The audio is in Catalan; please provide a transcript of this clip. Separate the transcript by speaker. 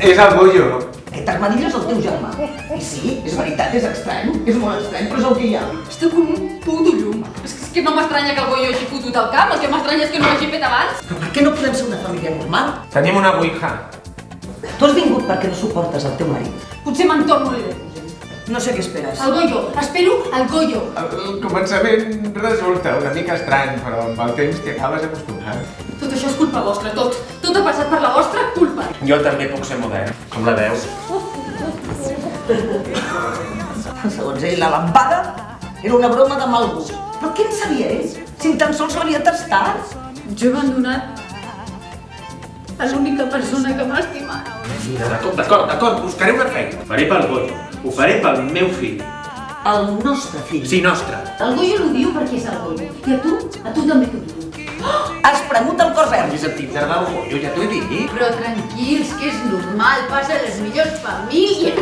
Speaker 1: És el Goyo.
Speaker 2: Aquest armadillo és el teu germà. I sí, és veritat, és estrany, és molt estrany, però és el que hi ha.
Speaker 3: Està com un puto llum. És que no m'estranya que el Goyo hagi fotut al camp, el que m'estranya és que no ho hagi fet abans.
Speaker 2: Però per què no podem ser una família normal?
Speaker 1: Tenim una ouija.
Speaker 2: Tu has vingut perquè no suportes el teu marit.
Speaker 3: Potser me'n torno a l'idea.
Speaker 2: No sé què esperes.
Speaker 3: El Goyo, espero el Goyo.
Speaker 1: Al començament resulta una mica estrany, però amb el temps t'hi acabes acostumant.
Speaker 3: Tot això és culpa vostra, tot. Tot ha passat per la vostra culpa.
Speaker 1: Jo també puc ser modern, com la veus.
Speaker 2: Segons ell, la lampada era una broma de mal gust. Però què en sabia ell? Si ni tan sols l'havia tastat.
Speaker 3: Jo he abandonat a l'única persona que m'ha estimat.
Speaker 1: Mira, d'acord, buscaré una feina. Ho faré pel Goyo, ho faré pel meu fill.
Speaker 2: El nostre fill.
Speaker 1: Sí, nostre.
Speaker 3: El Goyo l'ho diu perquè és el Goyo. I a tu també t'ho diu.
Speaker 2: Has premut el cor verd.
Speaker 1: És el Tinder del Goyo, ja t'ho he dit.
Speaker 3: Però tranquils, que és normal, passa a les millors famílies.